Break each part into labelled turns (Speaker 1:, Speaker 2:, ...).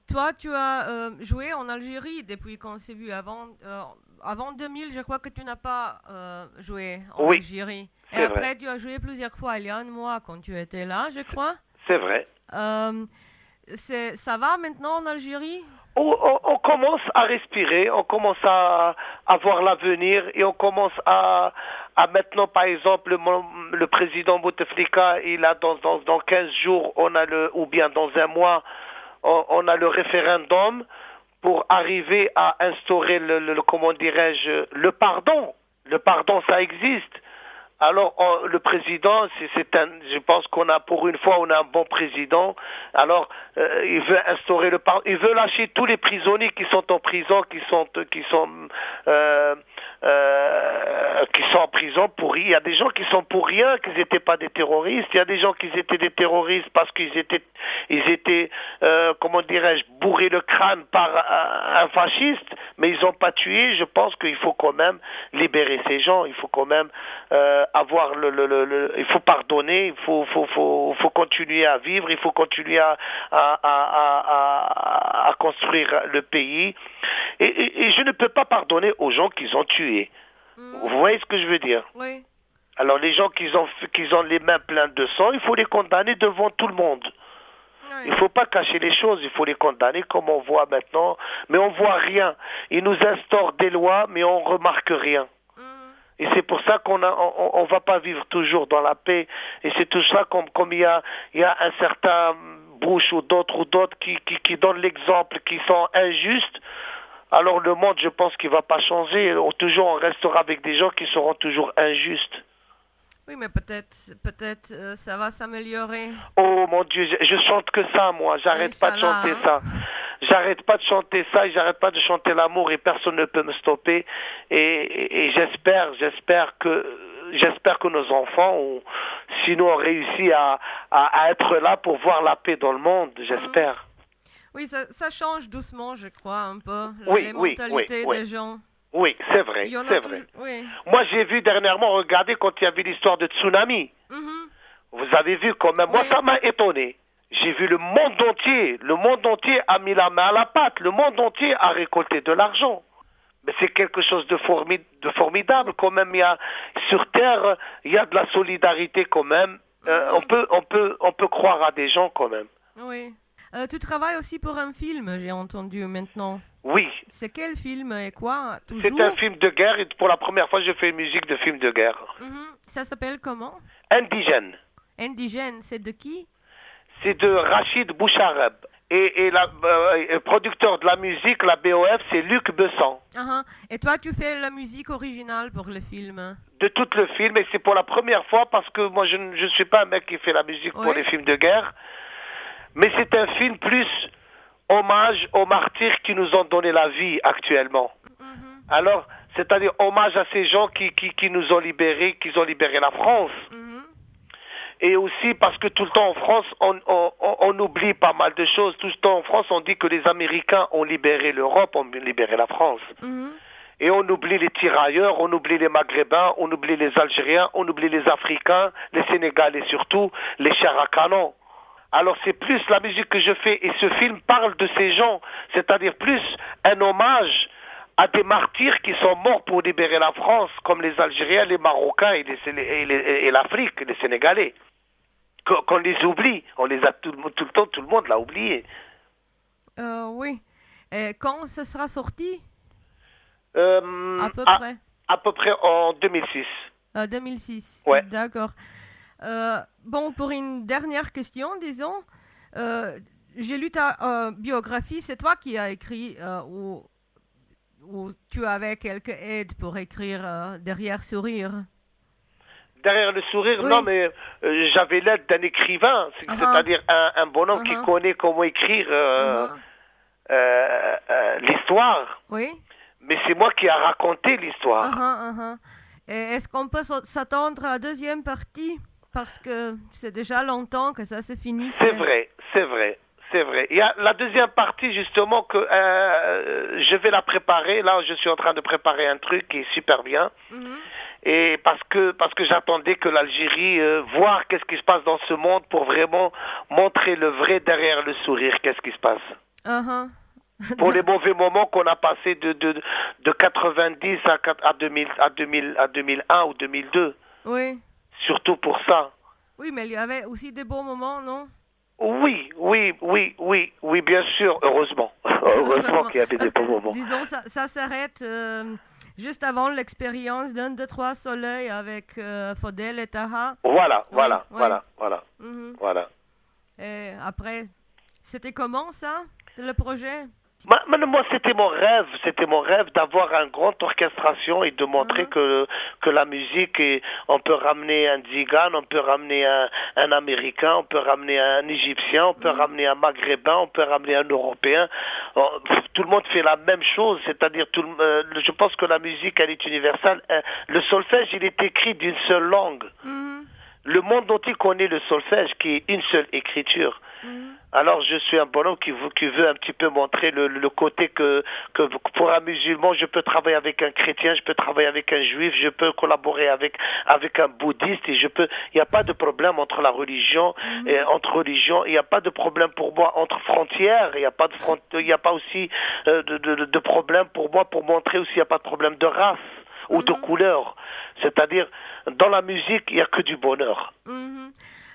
Speaker 1: toi, tu as joué en Algérie depuis qu'on s'est vu avant 2000. Je crois que tu n'as pas joué en
Speaker 2: Oui,
Speaker 1: Algérie. Et
Speaker 2: c'est vrai.
Speaker 1: après, tu as joué plusieurs fois il y a un mois quand tu étais là, je
Speaker 2: C'est
Speaker 1: crois.
Speaker 2: c'est vrai.
Speaker 1: Euh, ça va maintenant en Algérie?
Speaker 2: On commence à respirer, on commence à voir l'avenir et on commence à maintenant, par exemple, le président Bouteflika, il a dans 15 jours, on a ou bien dans un mois, on a le référendum pour arriver à instaurer comment dirais-je, le pardon. Le pardon, ça existe. Alors, le président, je pense qu'on a, pour une fois, on a un bon président. Alors, il veut instaurer le pardon. Il veut lâcher tous les prisonniers qui sont en prison, euh, qui sont en prison pour rien. Il y a des gens qui sont pour rien, qu'ils n'étaient pas des terroristes. Il y a des gens qui étaient des terroristes parce qu'ils étaient, comment dirais-je, bourrés le crâne par un fasciste, mais ils n'ont pas tué. Je pense qu'il faut quand même libérer ces gens. Il faut quand même avoir il faut pardonner. Il faut continuer à vivre. Il faut continuer à construire le pays. Et je ne peux pas pardonner aux gens qu'ils ont tués. Vous
Speaker 1: Mhm.
Speaker 2: voyez ce que je veux dire?
Speaker 1: Oui,
Speaker 2: Alors les gens qui ont les mains pleines de sang, il faut les condamner devant tout le monde. Il ne
Speaker 1: oui.
Speaker 2: faut pas cacher les choses, il faut les condamner comme on voit maintenant. Mais on voit rien. Ils nous instaurent des lois, mais on remarque rien.
Speaker 1: Mhm.
Speaker 2: Et c'est pour ça on va pas vivre toujours dans la paix. Et c'est tout ça comme il y a un certain Bush ou d'autres qui donnent l'exemple, qui sont injustes. Alors le monde, je pense qu'il va pas changer. Toujours, on restera avec des gens qui seront toujours injustes.
Speaker 1: Oui, mais peut-être ça va s'améliorer.
Speaker 2: Oh mon Dieu, je chante que ça, moi. J'arrête pas de
Speaker 1: Inch'Allah,
Speaker 2: chanter
Speaker 1: hein.
Speaker 2: ça. J'arrête pas de chanter ça et j'arrête pas de chanter l'amour et personne ne peut me stopper. Et j'espère que nos enfants, sinon on réussit à être là pour voir la paix dans le monde.
Speaker 1: Mhm.
Speaker 2: J'espère.
Speaker 1: Oui, ça change doucement, je crois, un peu,
Speaker 2: Oui,
Speaker 1: les
Speaker 2: oui, oui,
Speaker 1: mentalités
Speaker 2: oui.
Speaker 1: des gens.
Speaker 2: Oui, c'est
Speaker 1: Il
Speaker 2: vrai,
Speaker 1: y en a
Speaker 2: c'est vrai.
Speaker 1: toujours. Oui.
Speaker 2: Moi, j'ai vu dernièrement, regardez quand il y avait l'histoire de tsunami.
Speaker 1: Mhm.
Speaker 2: Vous avez vu quand même, moi
Speaker 1: Oui.
Speaker 2: ça m'a étonné. J'ai vu le monde entier a mis la main à la pâte, le monde entier a récolté de l'argent. Mais c'est quelque chose de formidable quand même. Sur Terre, il y a de la solidarité quand même.
Speaker 1: Mhm.
Speaker 2: On peut croire à des gens quand même.
Speaker 1: Oui. Tu travailles aussi pour un film, j'ai entendu maintenant.
Speaker 2: Oui,
Speaker 1: C'est quel film et quoi?
Speaker 2: c'est un
Speaker 1: Toujours?
Speaker 2: film de guerre et pour la première fois je fais une musique de film de guerre.
Speaker 1: Mhm. Ça s'appelle comment?
Speaker 2: Indigène.
Speaker 1: Indigène, c'est de qui?
Speaker 2: C'est de Rachid Bouchareb. Et le producteur de la musique, la BOF, c'est Luc Besson.
Speaker 1: Ah, ah. Et toi, tu fais la musique originale pour le film?
Speaker 2: De tout le film, et c'est pour la première fois parce que moi je ne suis pas un mec qui fait la musique pour
Speaker 1: Oui.
Speaker 2: les films de guerre, mais c'est un film plus hommage aux martyrs qui nous ont donné la vie actuellement.
Speaker 1: Mhm.
Speaker 2: Alors, c'est-à-dire hommage à ces gens qui nous ont libérés, qui ont libéré la France.
Speaker 1: Mhm.
Speaker 2: Et aussi parce que tout le temps en France, on oublie pas mal de choses. Tout le temps en France, on dit que les Américains ont libéré l'Europe, ont libéré la France.
Speaker 1: Mhm.
Speaker 2: Et on oublie les tirailleurs, on oublie les Maghrébins, on oublie les Algériens, on oublie les Africains, les Sénégalais surtout, les chars à canon. Alors c'est plus la musique que je fais et ce film parle de ces gens, c'est-à-dire plus un hommage à des martyrs qui sont morts pour libérer la France, comme les Algériens, les Marocains et l'Afrique, les Sénégalais. Qu'on les oublie, on les a tout le temps, tout le monde l'a oublié.
Speaker 1: Oui. Et quand ce sera sorti? À
Speaker 2: Euh,
Speaker 1: peu
Speaker 2: à,
Speaker 1: près.
Speaker 2: à peu près en 2006.
Speaker 1: 2006.
Speaker 2: Ouais.
Speaker 1: D'accord. Bon, pour une dernière question, disons, euh, j'ai lu ta biographie. C'est toi qui as écrit ou tu avais quelques aides pour écrire Derrière Sourire?
Speaker 2: Derrière le sourire, non,
Speaker 1: Oui.
Speaker 2: mais j'avais l'aide d'un écrivain,
Speaker 1: Ah ah.
Speaker 2: c'est-à-dire un bonhomme
Speaker 1: Ah
Speaker 2: qui
Speaker 1: ah.
Speaker 2: connaît comment écrire
Speaker 1: Ah ah.
Speaker 2: l'histoire.
Speaker 1: Oui.
Speaker 2: Mais c'est moi qui a raconté
Speaker 1: Ah
Speaker 2: l'histoire.
Speaker 1: ah, ah ah. Et est-ce qu'on peut s'attendre à la deuxième partie? Parce que c'est déjà longtemps que ça se
Speaker 2: C'est
Speaker 1: finissait.
Speaker 2: vrai, c'est vrai, c'est vrai. Il y a la deuxième partie justement que je vais la préparer. Là, je suis en train de préparer un truc qui est super bien.
Speaker 1: Mhm.
Speaker 2: Et parce que j'attendais que l'Algérie voir qu'est-ce qui se passe dans ce monde pour vraiment montrer le vrai derrière le sourire, qu'est-ce qui se passe.
Speaker 1: Uh-huh.
Speaker 2: Pour les mauvais moments qu'on a passés de 90 à 2000, à 2001 ou 2002.
Speaker 1: Oui.
Speaker 2: Surtout pour ça.
Speaker 1: Oui, mais il y avait aussi des beaux moments, non?
Speaker 2: Oui, bien sûr, heureusement. Heureusement qu'il y avait des beaux moments.
Speaker 1: Disons, ça s'arrête juste avant l'expérience d'un, deux, trois soleils avec Faudel et Taha.
Speaker 2: Voilà.
Speaker 1: Mhm.
Speaker 2: Voilà.
Speaker 1: Et après, c'était comment ça, le projet?
Speaker 2: Moi, c'était mon rêve d'avoir une grande orchestration et de montrer que la musique, on peut ramener un Tzigan, on peut ramener un Américain, on peut ramener un Égyptien, on peut ramener un Maghrébin, on peut ramener un Européen. Tout le monde fait la même chose, c'est-à-dire, je pense que la musique, elle est universelle. Le solfège, il est écrit d'une seule langue. Le monde entier connaît le solfège, qui est une seule écriture. Alors je suis un bonhomme qui veut un petit peu montrer le côté que pour un musulman, je peux travailler avec un chrétien, je peux travailler avec un juif, je peux collaborer avec un bouddhiste, et il n'y a pas de problème entre la religion et entre religions, il n'y a pas de problème pour moi entre frontières, il n'y a pas aussi de problème pour moi pour montrer aussi, il n'y a pas de problème de race ou de couleur. C'est-à-dire, dans la musique, il n'y a que du bonheur.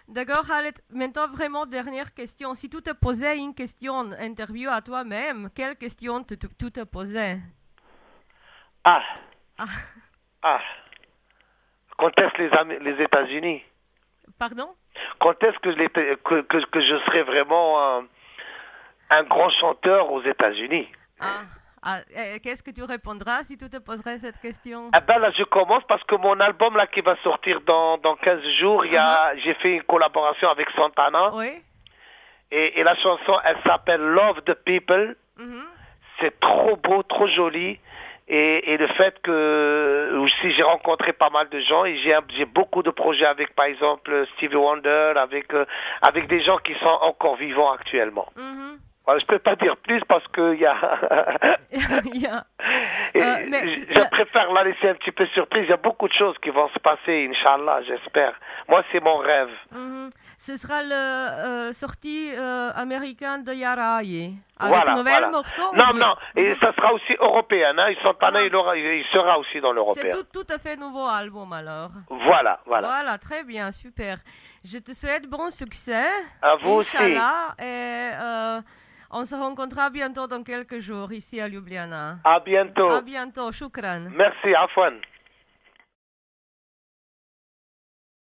Speaker 1: D'accord, Khaled. Maintenant, vraiment, dernière question. Si tu te posais une question, interview à toi-même, quelle question tu te posais?
Speaker 2: Quand est-ce les États-Unis?
Speaker 1: Pardon?
Speaker 2: Quand est-ce que je serai vraiment un grand chanteur aux États-Unis?
Speaker 1: Qu'est-ce que tu répondras si tu te poserais cette question?
Speaker 2: Là, je commence parce que mon album là qui va sortir dans 15 jours, j'ai fait une collaboration avec Santana.
Speaker 1: Oui.
Speaker 2: Et la chanson, elle s'appelle Love the People. C'est trop beau, trop joli. Et le fait que aussi j'ai rencontré pas mal de gens et j'ai beaucoup de projets avec, par exemple, Stevie Wonder, avec des gens qui sont encore vivants actuellement. Je peux pas dire plus parce que il y a. Je préfère la laisser un petit peu surprise. Il y a beaucoup de choses qui vont se passer, Inch'Allah, j'espère. Moi, c'est mon rêve.
Speaker 1: Ce sera le sortie américaine de Yaraye. Avec un nouvel morceau.
Speaker 2: Non. Et ça sera aussi européen. Hein. Il sera aussi dans l'européen.
Speaker 1: C'est tout à fait nouveau album alors.
Speaker 2: Voilà.
Speaker 1: Voilà, très bien, super. Je te souhaite bon succès.
Speaker 2: À vous aussi.
Speaker 1: Inch'Allah. Et on se rencontrera bientôt dans quelques jours ici à Ljubljana.
Speaker 2: À bientôt.
Speaker 1: Shukran.
Speaker 2: Merci, Afwan.